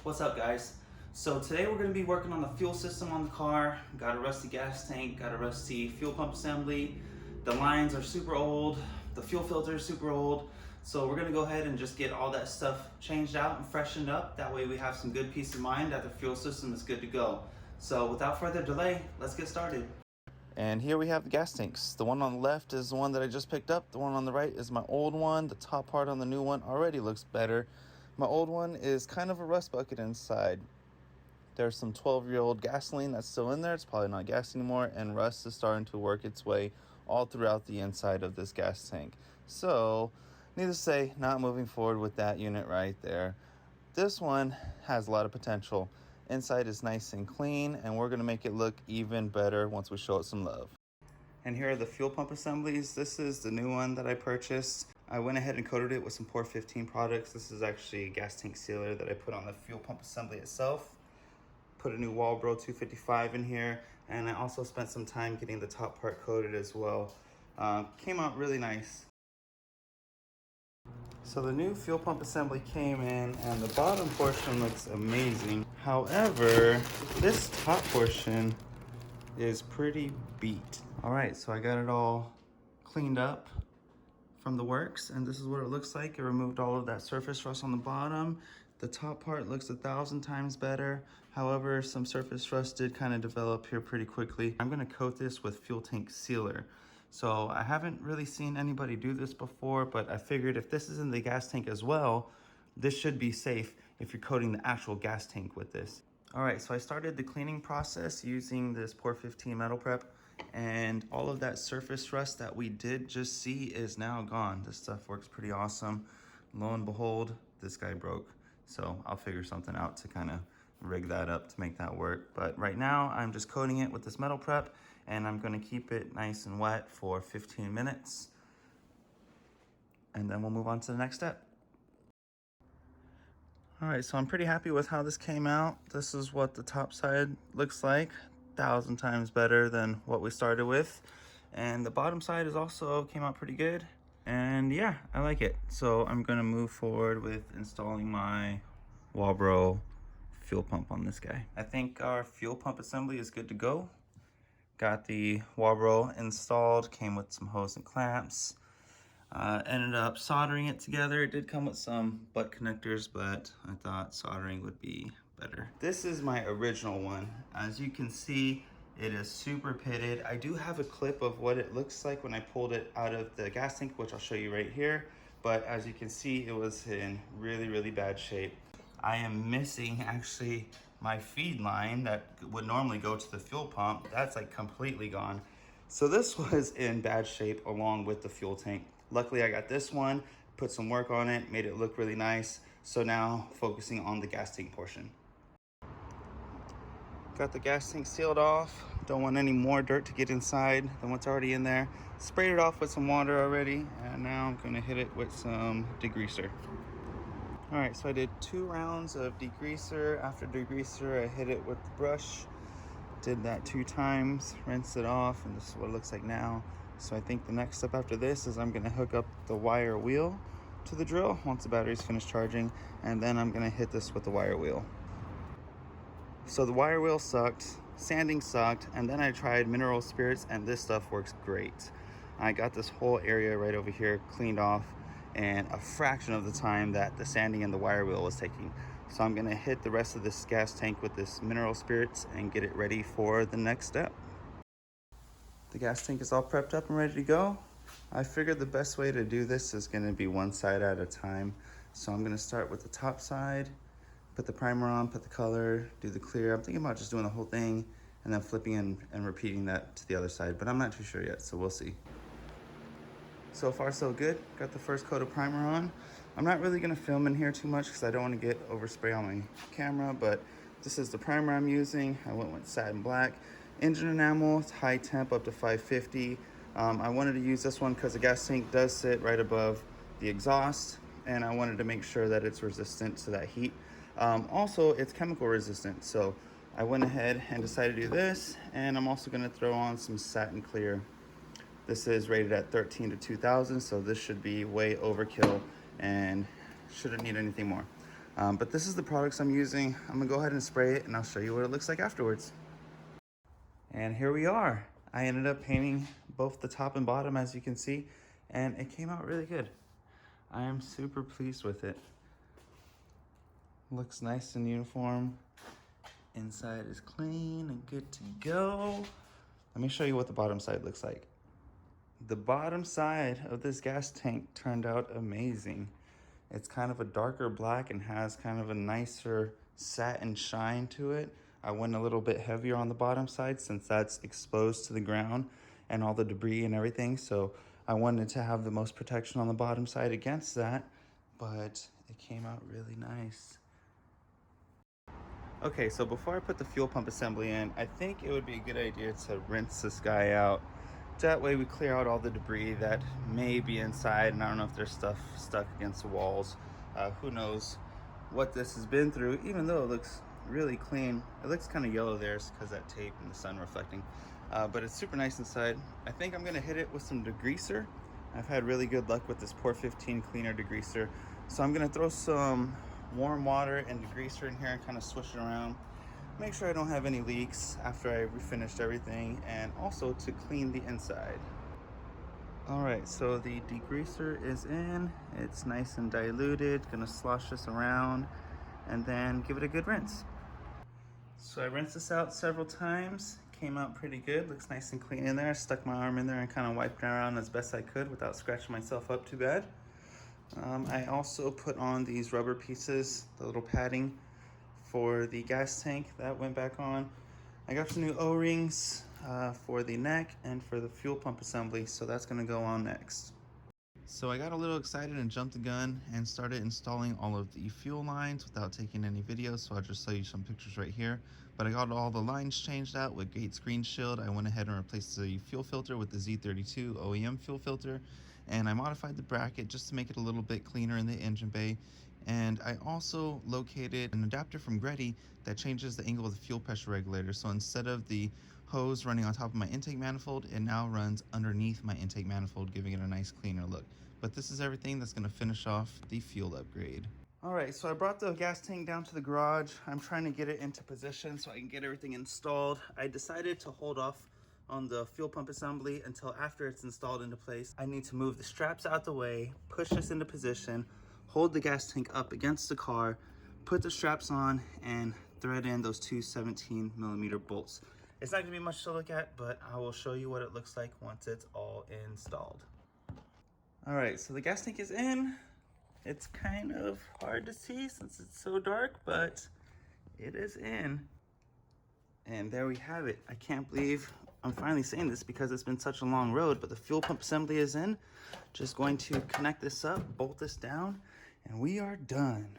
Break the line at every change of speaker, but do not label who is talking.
What's up, guys? So today we're going to be working on the fuel system on the car. Got a rusty gas tank, got a rusty fuel pump assembly. The lines are super old, the fuel filter is super old. So we're going to go ahead and just get all that stuff changed out and freshened up. That way we have some good peace of mind that the fuel system is good to go. So without further delay, let's get started. And here we have the gas tanks. The one on the left is the one that I just picked up. The one on the right is my old one. The top part on the new one already looks better. My old one is kind of a rust bucket inside. There's some 12-year-old gasoline that's still in there. It's probably not gas anymore, and rust is starting to work its way all throughout the inside of this gas tank. So, needless to say, not moving forward with that unit right there. This one has a lot of potential. Inside is nice and clean, and we're going to make it look even better once we show it some love. And here are the fuel pump assemblies. This is the new one that I purchased. I went ahead and coated it with some Pore 15 products. This is actually a gas tank sealer that I put on the fuel pump assembly itself. Put a new Walboro 255 in here, and I also spent some time getting the top part coated as well. Came out really nice. So the new fuel pump assembly came in, and the bottom portion looks amazing. However, this top portion is pretty beat. All right, so I got it all cleaned up from the works, and this is what it looks like. I removed all of that surface rust on the bottom. The top part looks 1,000 times better. However, some surface rust did kind of develop here pretty quickly. I'm gonna coat this with fuel tank sealer. So I haven't really seen anybody do this before, but I figured if this is in the gas tank as well, this should be safe if you're coating the actual gas tank with this. All right, so I started the cleaning process using this Pore 15 metal prep, and all of that surface rust that we did just see is now gone. This stuff works pretty awesome. Lo and behold, this guy broke. So I'll figure something out to kind of rig that up to make that work. But right now I'm just coating it with this metal prep, and I'm gonna keep it nice and wet for 15 minutes. And then we'll move on to the next step. All right, so I'm pretty happy with how this came out. This is what the top side looks like. 1,000 times better than what we started with. And the bottom side is also came out pretty good. And yeah, I like it. So I'm gonna move forward with installing my Walboro fuel pump on this guy. I think our fuel pump assembly is good to go. Got the Walboro installed, came with some hose and clamps. Ended up soldering it together. It did come with some butt connectors, but I thought soldering would be better. This is my original one. As you can see, it is super pitted. I do have a clip of what it looks like when I pulled it out of the gas tank, which I'll show you right here. But as you can see, it was in really, really bad shape. I am missing actually my feed line that would normally go to the fuel pump. That's like completely gone. So this was in bad shape along with the fuel tank. Luckily I got this one, put some work on it, made it look really nice. So now focusing on the gas tank portion. Got the gas tank sealed off. Don't want any more dirt to get inside than what's already in there. Sprayed it off with some water already, and now I'm gonna hit it with some degreaser. All right, so I did 2 rounds of degreaser. After degreaser, I hit it with the brush. Did that 2 times, rinsed it off, and this is what it looks like now. So I think the next step after this is I'm gonna hook up the wire wheel to the drill once the battery's finished charging, and then I'm gonna hit this with the wire wheel. So the wire wheel sucked, sanding sucked, and then I tried mineral spirits, and this stuff works great. I got this whole area right over here cleaned off, and a fraction of the time that the sanding and the wire wheel was taking. So I'm gonna hit the rest of this gas tank with this mineral spirits and get it ready for the next step. The gas tank is all prepped up and ready to go. I figured the best way to do this is gonna be one side at a time. So I'm gonna start with the top side, put the primer on, put the color, do the clear. I'm thinking about just doing the whole thing and then flipping and repeating that to the other side, but I'm not too sure yet, so we'll see. So far so good. Got the first coat of primer on. I'm not really gonna film in here too much because I don't want to get overspray on my camera, but this is the primer I'm using. I went with satin black. Engine enamel, it's high temp up to 550. I wanted to use this one because the gas tank does sit right above the exhaust, and I wanted to make sure that it's resistant to that heat. Also, it's chemical resistant, so I went ahead and decided to do this, and I'm also gonna throw on some satin clear. This is rated at 13 to 2000, so this should be way overkill and shouldn't need anything more. But this is the products I'm using. I'm gonna go ahead and spray it and I'll show you what it looks like afterwards. And here we are. I ended up painting both the top and bottom, as you can see, and it came out really good. I am super pleased with it. Looks nice and uniform. Inside is clean and good to go. Let me show you what the bottom side looks like. The bottom side of this gas tank turned out amazing. It's kind of a darker black and has kind of a nicer satin shine to it. I went a little bit heavier on the bottom side since that's exposed to the ground and all the debris and everything. So I wanted to have the most protection on the bottom side against that, but it came out really nice. Okay, so before I put the fuel pump assembly in, I think it would be a good idea to rinse this guy out. That way we clear out all the debris that may be inside, and I don't know if there's stuff stuck against the walls. Who knows what this has been through, even though it looks really clean. It looks kind of yellow there because that tape and the sun reflecting, but it's super nice inside. I think I'm gonna hit it with some degreaser. I've had really good luck with this Pore 15 cleaner degreaser. So I'm gonna throw some warm water and degreaser in here and kind of swish it around. Make sure I don't have any leaks after I refinished everything, and also to clean the inside. All right, so the degreaser is in. It's nice and diluted. Gonna slosh this around and then give it a good rinse. So I rinsed this out several times. Came out pretty good. Looks nice and clean in there. I stuck my arm in there and kind of wiped it around as best I could without scratching myself up too bad. I also put on these rubber pieces, the little padding for the gas tank. That went back on. I got some new O-rings for the neck and for the fuel pump assembly, so that's gonna go on next. So I got a little excited and jumped the gun and started installing all of the fuel lines without taking any videos, so I'll just show you some pictures right here. But I got all the lines changed out with Gates Green Shield. I went ahead and replaced the fuel filter with the Z32 OEM fuel filter, and I modified the bracket just to make it a little bit cleaner in the engine bay. And I also located an adapter from Greddy that changes the angle of the fuel pressure regulator. So instead of the hose running on top of my intake manifold, it now runs underneath my intake manifold, giving it a nice cleaner look. But this is everything that's gonna finish off the fuel upgrade. All right, so I brought the gas tank down to the garage. I'm trying to get it into position so I can get everything installed. I decided to hold off on the fuel pump assembly until after it's installed into place. I need to move the straps out the way, push this into position, hold the gas tank up against the car, put the straps on, and thread in those two 17mm bolts. It's not gonna be much to look at, but I will show you what it looks like once it's all installed. All right, so the gas tank is in. It's kind of hard to see since it's so dark, but it is in. And there we have it. I can't believe I'm finally saying this because it's been such a long road, but the fuel pump assembly is in. Just going to connect this up, bolt this down, and we are done.